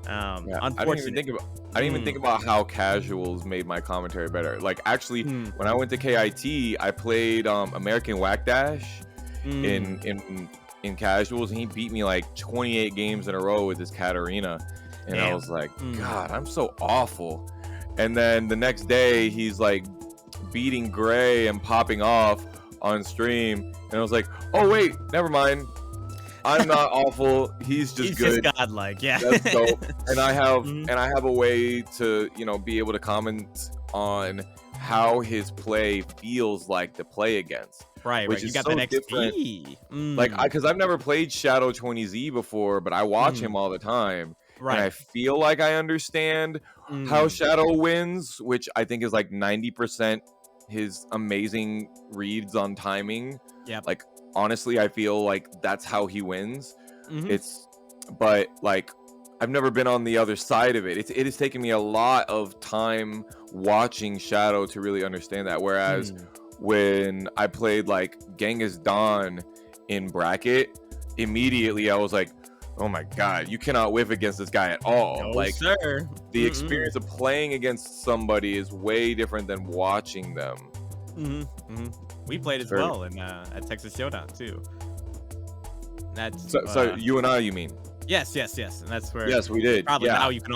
Unfortunately, I didn't even think about how casuals made my commentary better. Like actually, when I went to KIT, I played American Whack Dash in casuals, and he beat me like 28 games in a row with his Katarina, and I was like, God, I'm so awful. And then the next day, he's like beating Gray and popping off on stream, and I was like, oh wait, never mind. I'm not awful. He's good. Just godlike, yeah. That's dope. And I have a way to, be able to comment on how his play feels like to play against. Right, which you is got so that different. XP. Like, because I've never played Shadow 20Z before, but I watch him all the time. Right. And I feel like I understand how Shadow wins, which I think is like 90% his amazing reads on timing. Yeah. Like, honestly, I feel like that's how he wins. But like, I've never been on the other side of it. It has taken me a lot of time watching Shadow to really understand that. Whereas when I played like Genghis Dawn in bracket, immediately I was like, oh my God, you cannot whiff against this guy at all. No, Like, sir. the Mm-mm. experience of playing against somebody is way different than watching them. We played It's as very well in at Texas Showdown too. That's so you and I, you mean? yes, and that's where Yes, we did. probably Yeah. now you can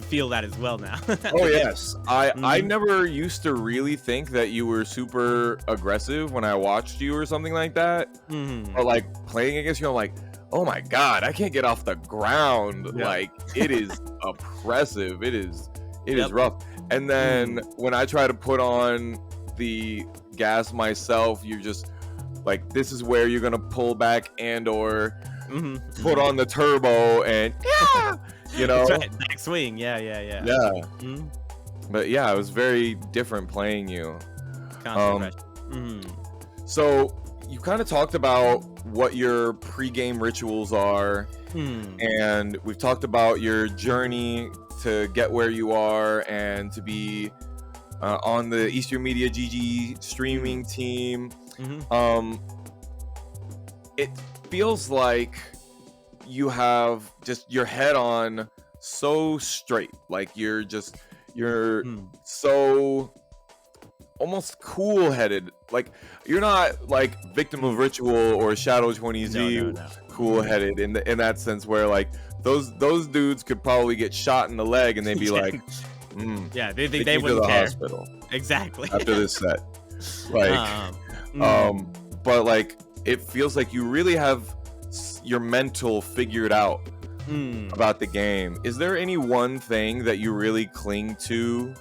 feel that as well now. Oh yes. I Mhm. never used to really think that you were super aggressive when I watched you or something like that. But Mhm. like playing against you, I'm like, oh my God, I can't get off the ground. Yep. Like it is oppressive. It is Yep. rough. And then Mm. when I try to put on the gas myself, you're just like, this is where you're gonna pull back and or put Mhm. on the turbo and yeah, you That's know? right. Back swing. Yeah. Yeah. Mhm. But yeah, it was very different playing you. Constant Um, pressure. Mhm. so you kind of talked about what your pregame rituals are, Hmm. and we've talked about your journey to get where you are and to be on the Eastern Media GG streaming team. Mhm. Um, it feels like you have just your head on so straight, like you're Mm. so almost cool headed, like you're not like victim of ritual or shadow No, 20z no. cool headed in that sense, where like those dudes could probably get shot in the leg and they'd be Yeah. like, Yeah, they take they me to wouldn't the care. hospital Exactly. after this set. Like Mm. but like it feels like you really have your mental figured out Mm. about the game. Is there any one thing that you really cling to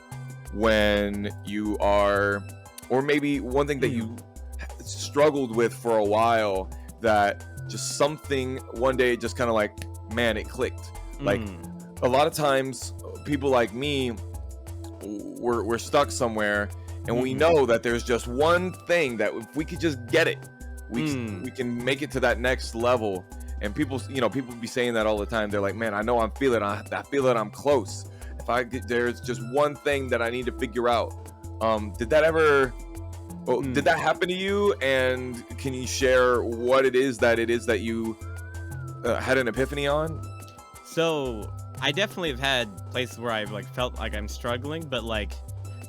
when you are, or maybe one thing that you struggled with for a while, that just something one day just kind of like, man, it clicked? Like a lot of times people like me, we're stuck somewhere and we know that there's just one thing that if we could just get it, we can make it to that next level. And people, people be saying that all the time. They're like, man, I know I feel that I'm close. If I get, there's just one thing that I need to figure out. Did that ever, did that happen to you? And can you share what it is that you had an epiphany on? So I definitely have had places where I've like felt like I'm struggling, but like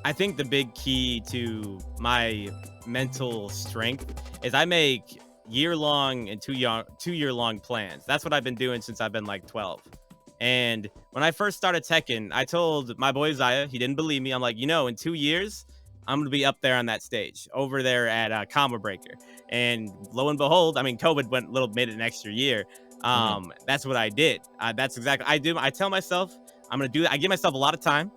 I think the big key to my mental strength is I make year-long and two-year-long plans. That's what I've been doing since I've been like 12. And when I first started Tekken, I told my boy Zaya, he didn't believe me. I'm like, in 2 years, I'm gonna be up there on that stage over there at Combo Breaker. And lo and behold, I mean, COVID made it an extra year. That's what I did. That's exactly I do. I tell myself I'm gonna do that. I give myself a lot of time,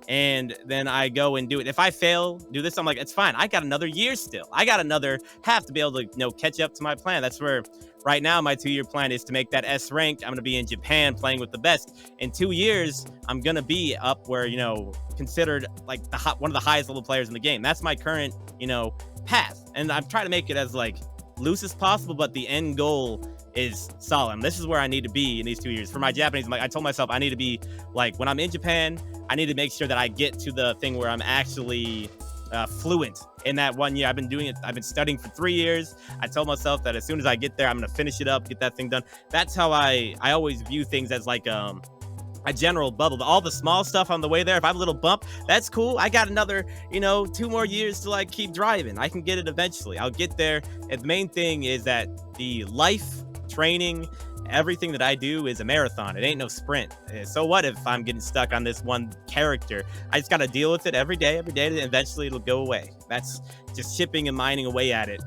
and then I go and do it. If I fail, do this, I'm like, it's fine. I got another year still. I got another half to be able to, catch up to my plan. That's where right now my 2-year plan is to make that S rank. I'm gonna be in Japan playing with the best. In 2 years, I'm gonna be up where, considered like one of the highest level players in the game. That's my current, path. And I'm trying to make it as like loose as possible, but the end goal is solid. This is where I need to be in these 2 years. For my Japanese, I told myself I need to be like, when I'm in Japan, I need to make sure that I get to the thing where I'm actually fluent in that 1 year. I've been doing it. I've been studying for 3 years. I told myself that as soon as I get there, I'm going to finish it up, get that thing done. That's how I always view things, as like a general bubble. All the small stuff on the way there, if I have a little bump, that's cool. I got another, 2 more years to like keep driving. I can get it eventually. I'll get there. And the main thing is that the life training, everything that I do is a marathon. It ain't no sprint. So what if I'm getting stuck on this one character? I just got to deal with it every day, and eventually it'll go away. That's just chipping and mining away at it.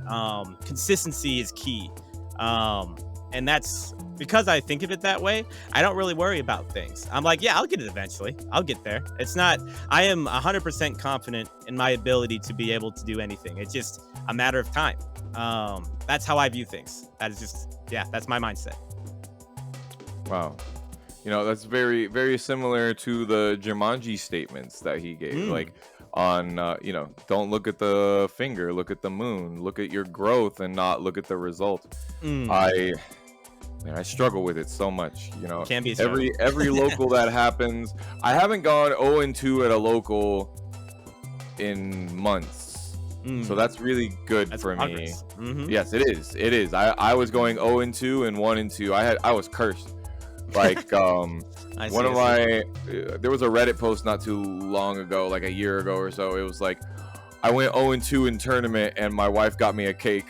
Consistency is key. And that's because I think of it that way. I don't really worry about things. I'm like, yeah, I'll get it eventually. I'll get there. It's not, I am 100% confident in my ability to be able to do anything. It's just a matter of time. That's how I view things. That is just, that's my mindset. Wow. That's very, very similar to the Jumanji statements that he gave. Like on, don't look at the finger, look at the moon, look at your growth and not look at the result. I struggle with it so much. Can be every local that happens. I haven't gone 0-2 at a local in months. So Mm, that's really good that's for me. progress. Mm-hmm. Yes, it is. It is. I was going 0 and 2 and 1 and 2. I was cursed. Like I one see. of I see. my there was a Reddit post not too long ago, like a year ago or so. It was like I went 0 and 2 in tournament and my wife got me a cake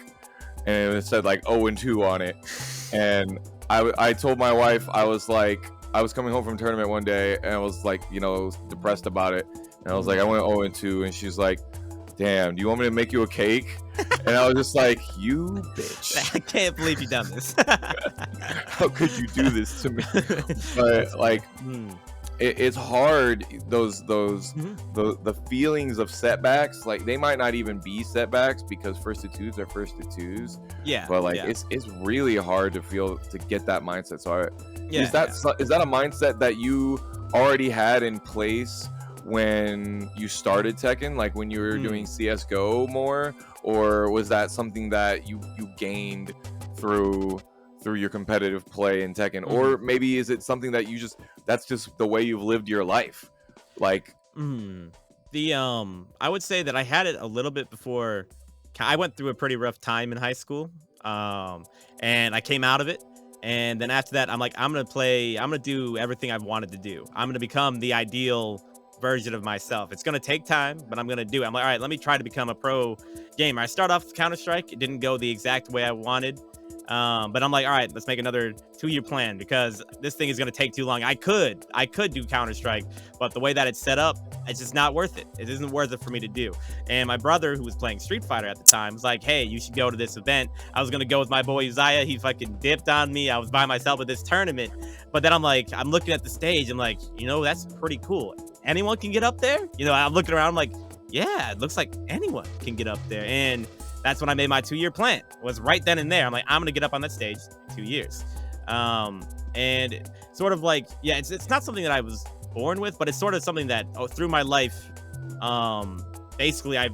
and it said like 0 and 2 on it. And I told my wife, I was like, I was coming home from tournament one day and I was like, you know, depressed about it. And I was like, I went 0 and 2. And she's like, damn, do you want me to make you a cake? And I was just like, you bitch. I can't believe you done this. How could you do this to me? But like, Mm, it's hard. Those mhm. the feelings of setbacks, like they might not even be setbacks because first to twos are first to twos. Yeah, But like yeah, it's really hard to get that mindset. So yeah, yeah. is that a mindset that you already had in place when you started Tekken, like when you were doing Mm, CS:GO more, or was that something that you gained through your competitive play in Tekken, mhm. or maybe is it something that that's just the way you've lived your life, like I would say that I had it a little bit before. I went through a pretty rough time in high school, and I came out of it. And then after that, I'm like, I'm gonna play. I'm gonna do everything I've wanted to do. I'm gonna become the ideal version of myself. It's gonna take time, but I'm gonna do it. I'm like, all right, let me try to become a pro gamer. I start off with Counter Strike. It didn't go the exact way I wanted. But I'm like, all right, let's make another 2-year plan because this thing is gonna take too long. I could do Counter Strike, but the way that it's set up, it's just not worth it. It isn't worth it for me to do. And my brother, who was playing Street Fighter at the time, was like, hey, you should go to this event. I was gonna go with my boy Uzziah. He fucking dipped on me. I was by myself at this tournament. But then I'm like, I'm looking at the stage. I'm like, that's pretty cool. Anyone can get up there. I'm looking around. I'm like, yeah, it looks like anyone can get up there. And that's when I made my 2-year plan. Was right then and there. I'm like, I'm gonna get up on that stage 2 years. And sort of like, yeah, it's not something that I was born with, but it's sort of something that through my life, basically I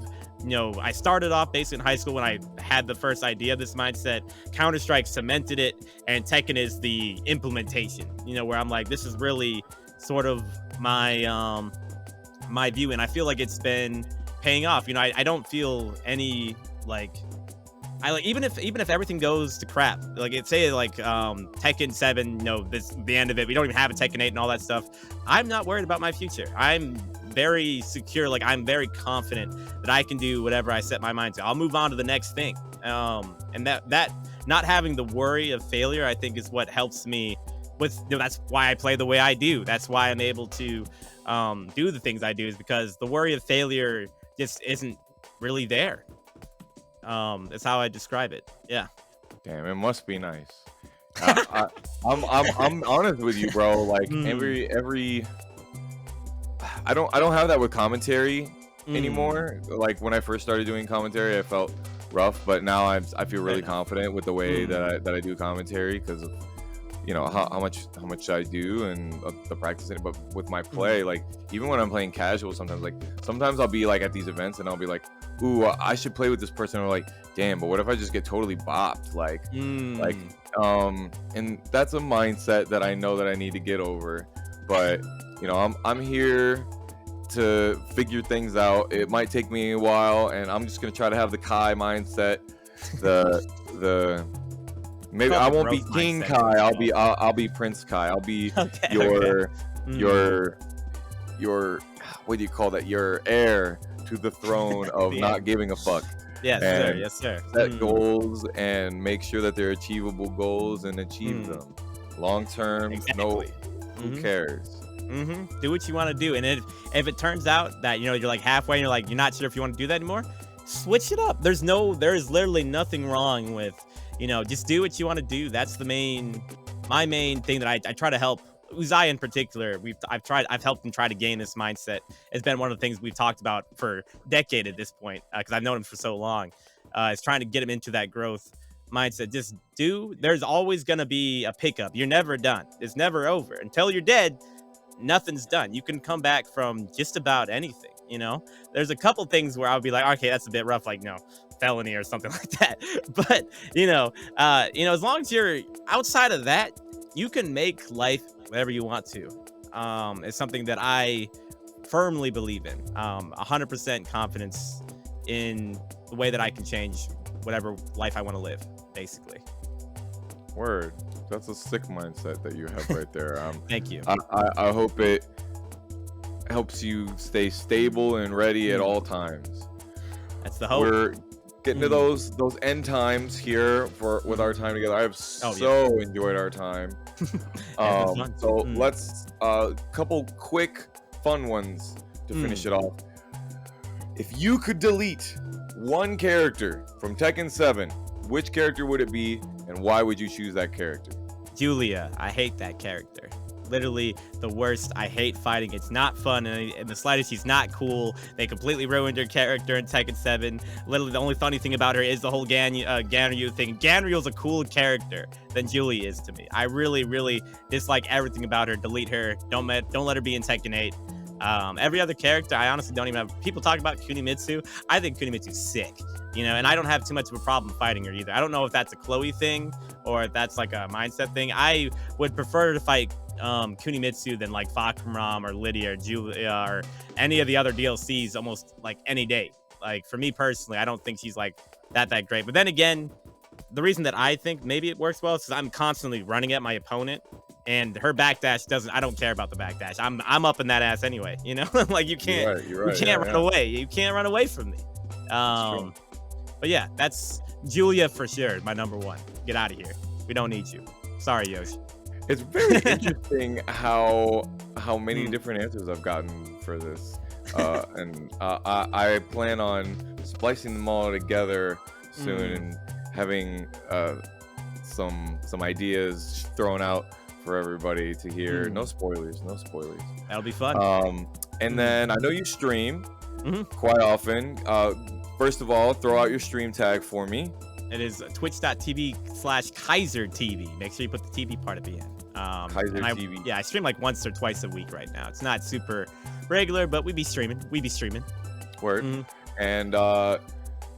started off basically in high school when I had the first idea of this mindset. Counter Strike cemented it, and Tekken is the implementation. Where I'm like, this is really sort of my view, and I feel like it's been paying off. I don't feel any like I like even if everything goes to crap, like it say like Tekken 7, this the end of it. We don't even have a Tekken 8 and all that stuff. I'm not worried about my future. I'm very secure, like I'm very confident that I can do whatever I set my mind to. I'll move on to the next thing. And that not having the worry of failure, I think, is what helps me with that's why I play the way I do. That's why I'm able to do the things I do, is because the worry of failure just isn't really there. That's how I describe it. Yeah. damn, it must be nice. I'm honest with you, bro. Like Mm, every I don't have that with commentary mm, anymore. Like when I first started doing commentary, I felt rough, but now I feel fair really enough. confident with the way that Mm, I do commentary because of how much I do and the practicing. But with my play, mm, like even when I'm playing casual, sometimes I'll be like at these events and I'll be like, ooh, I should play with this person. Or like, damn, but what if I just get totally bopped? Like mm. and that's a mindset that I know that I need to get over. But I'm here to figure things out. It might take me a while, and I'm just gonna try to have the Kai mindset. The It's maybe called I the won't be growth King mindset in Kai. I'll general. be I'll be Prince Kai. I'll be Okay. Okay. your Mm. your your what do you call that? Your heir to the throne of The not end. giving a fuck Yes, sir. and Yes, sir. set Mm, goals and make sure that they're achievable goals and achieve mm. them. Long term, no, Exactly. who Hmm. cares? Do what you want to do, and if it turns out that you're like halfway, and you're like you're not sure if you want to do that anymore, switch it up. There is literally nothing wrong with just do what you want to do. That's my main thing that I try to help Uzai in particular. I've helped him try to gain this mindset. It's been one of the things we've talked about for a decade at this point, because I've known him for so long. Is trying to get him into that growth mindset. Just do. There's always gonna be a pickup. You're never done. It's never over until you're dead. Nothing's done. You can come back from just about anything. There's a couple things where I'll be like, okay, that's a bit rough, like felony or something like that. But as long as you're outside of that, you can make life whatever you want to. It's something that I firmly believe in. 100% confidence in the way that I can change whatever life I want to live, basically. Word. That's a sick mindset that you have right there. Thank you. I hope it helps you stay stable and ready at Mm. all times. That's the hope. We're getting to Mm. those end times here with our time together. I've Oh, yeah. so enjoyed our time. It's been fun. So Mm. let's couple quick fun ones to finish it off. If you could delete one character from Tekken 7, which character would it be, and why would you choose that character? Julia, I hate that character. Literally the worst. I hate fighting. It's not fun in the slightest. She's not cool. They completely ruined her character in Tekken 7. Literally the only funny thing about her is the whole Ganryu thing. Ganryu's a cooler character than Julie is to me. I really, really dislike everything about her. Delete her. Don't let her be in Tekken 8. Every other character, I honestly don't even have. People talk about Kunimitsu. I think Kunimitsu's sick, and I don't have too much of a problem fighting her either. I don't know if that's a Chloe thing or if that's like a mindset thing. I would prefer to fight Kunimitsu than like Fakuram or Lydia or Julia or any of the other DLCs almost like any day. Like for me personally, I don't think she's like that great. But then again, the reason that I think maybe it works well is because I'm constantly running at my opponent. And her backdash doesn't. I don't care about the backdash. I'm up in that ass anyway. Like you can't. You're right. You can't run away. You can't run away from me. But yeah, that's Julia for sure. My number one. Get out of here. We don't need you. Sorry, Yoshi. It's very interesting how many different answers I've gotten for this, and I plan on splicing them all together soon and having some ideas thrown out for everybody to hear. No spoilers. That'll be fun. And then I know you stream quite often. First of all, throw out your stream tag for me. It is twitch.tv/Kaizur TV. Make sure you put the TV part at the end. Kaizur TV. Yeah, I stream like once or twice a week right now. It's not super regular, but we be streaming. Word. And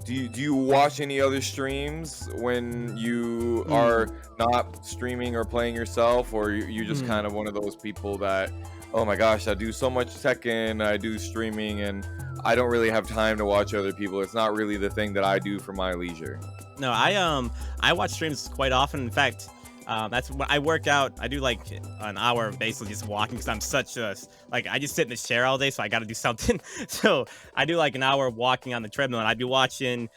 do you watch any other streams when you are not streaming or playing yourself, or you just kind of one of those people that, oh my gosh, I do so much Tekken, I do streaming, and I don't really have time to watch other people. It's not really the thing that I do for my leisure. No, I watch streams quite often. In fact, that's when I work out. I do like an hour of basically just walking because I'm such a I just sit in the chair all day, so I got to do something. So I do like an hour of walking on the treadmill, and I'd be watching.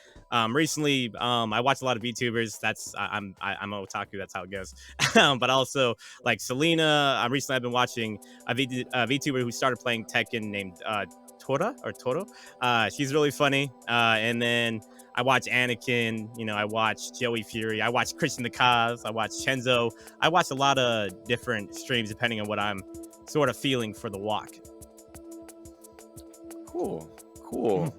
Recently, I watch a lot of VTubers. I'm an otaku. That's how it goes. But also like Selena. Recently, I've been watching a VTuber who started playing Tekken named Toro. She's really funny. And then I watch Anakin, I watch Joey Fury, I watch Christian the Cause, I watch Chenzo. I watch a lot of different streams depending on what I'm sort of feeling for the walk. Cool.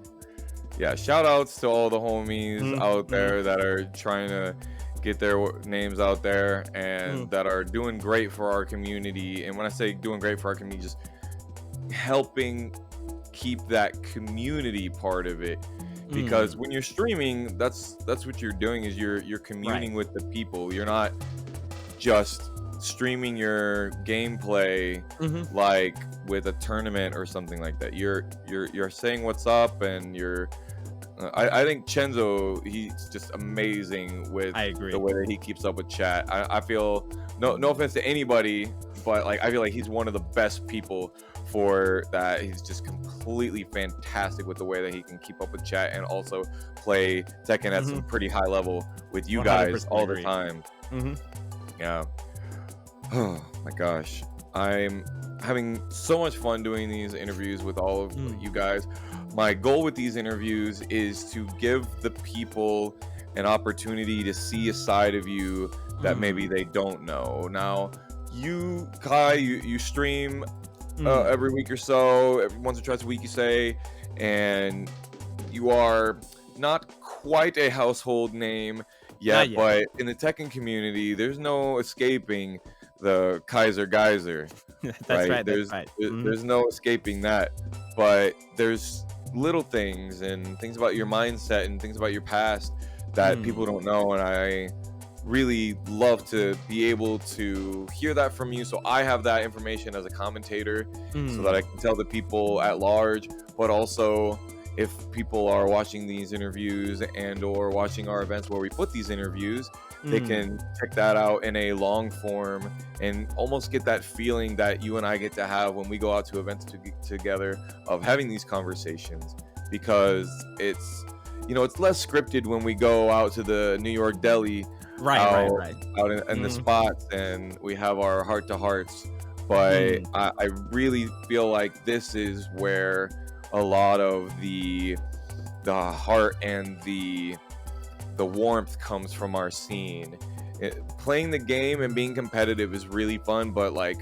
Yeah, shout outs to all the homies out there that are trying to get their names out there and that are doing great for our community. And when I say doing great for our community, just helping keep that community part of it. Because when you're streaming, that's what you're doing, is you're communing with the people. You're not just streaming your gameplay like with a tournament or something like that. You're saying what's up, and I think Chenzo, he's just amazing with the way that he keeps up with chat. I feel no offense to anybody, but I feel like he's one of the best people for that. He's just completely fantastic with the way that he can keep up with chat and also play Tekken at some pretty high level with you guys all the time. Yeah. Oh my gosh, I'm having so much fun doing these interviews with all of you guys. My goal with these interviews is to give the people an opportunity to see a side of you that maybe they don't know. Now, you, Kai, you stream every week or so, once or twice a week, you say, and you are not quite a household name yet, but in the Tekken community, there's no escaping the Kaizur Geyser. That's right. There's no escaping that. But there's little things and things about your mindset and things about your past that people don't know, and I really love to be able to hear that from you, so I have that information as a commentator, so that I can tell the people at large, but also if people are watching these interviews and or watching our events where we put these interviews, they can check that out in a long form and almost get that feeling that you and I get to have when we go out to events together, of having these conversations, because it's less scripted when we go out to the New York deli, out in the spots, and we have our heart to hearts. But I really feel like this is where a lot of the heart and the warmth comes from our scene. Playing the game and being competitive is really fun, but like,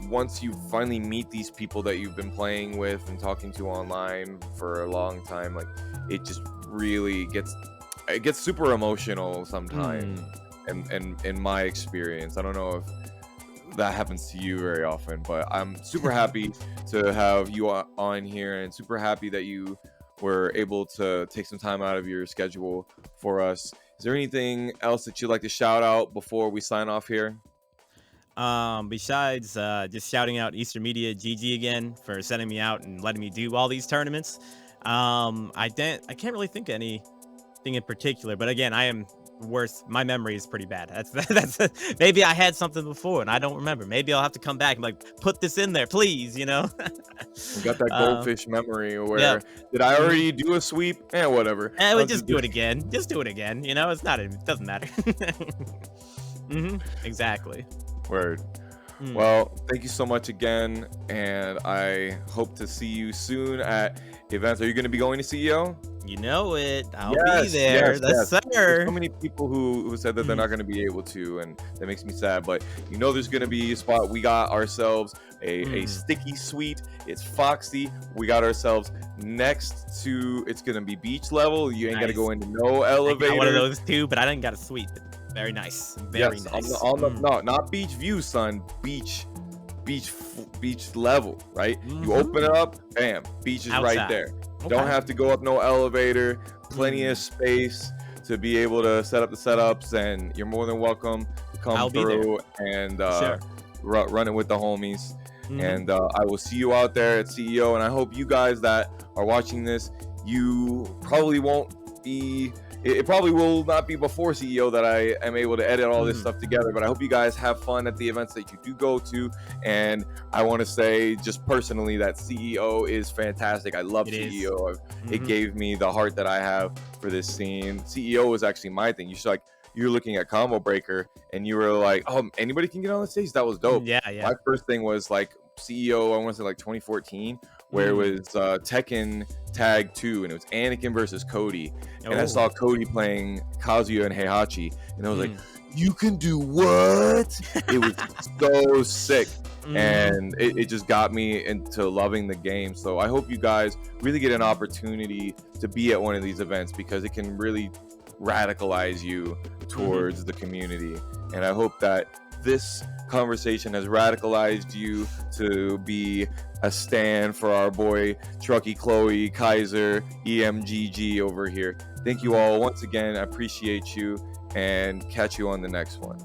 once you finally meet these people that you've been playing with and talking to online for a long time, like, it just really gets super emotional sometimes. And in my experience, I don't know if that happens to you very often, but I'm super happy to have you on here, and super happy that you were able to take some time out of your schedule for us. Is there anything else that you'd like to shout out before we sign off here? Besides just shouting out Eastern Media GG again for sending me out and letting me do all these tournaments. I can't really think of anything in particular, but again, I am worse. My memory is pretty bad. That's maybe I had something before and I don't remember. Maybe I'll have to come back and like put this in there, please. You got that goldfish memory where did I already do a sweep? Whatever. We just do it again. Just do it again. It doesn't matter. Exactly. Word. Well, thank you so much again, and I hope to see you soon at events. Are you going to be going to CEO? You know it. I'll be there. Yes. Sir. There's so many people who said that they're not going to be able to, and that makes me sad. But there's going to be a spot. We got ourselves a sticky suite. It's Foxy. We got ourselves next to. It's going to be beach level. You ain't got to go into no elevator. I got one of those too, but I didn't got a suite. Very nice. Very nice. No, not beach view, son. Beach level, right? You open it up, bam, beach is right there. Okay. Don't have to go up no elevator. Plenty of space to be able to set up the setups, and you're more than welcome to come through and run it with the homies. And I will see you out there at CEO, and I hope you guys that are watching this, you probably won't be. It probably will not be before CEO that I am able to edit all this stuff together, but I hope you guys have fun at the events that you do go to. And I want to say just personally that CEO is fantastic. I love CEO. It gave me the heart that I have for this scene. CEO was actually my thing. You're looking at Combo Breaker and you were like, oh, anybody can get on the stage. That was dope. Yeah. My first thing was like CEO, I want to say like 2014, where it was Tekken Tag 2, and it was Anakin versus Cody. And I saw Cody playing Kazuya and Heihachi, and I was like, you can do what? It was so sick. And it just got me into loving the game. So I hope you guys really get an opportunity to be at one of these events, because it can really radicalize you towards the community. And I hope that this conversation has radicalized you to be a stand for our boy Trucky Chloe, Kaizur, EMGG over here. Thank you all once again. I appreciate you, and catch you on the next one.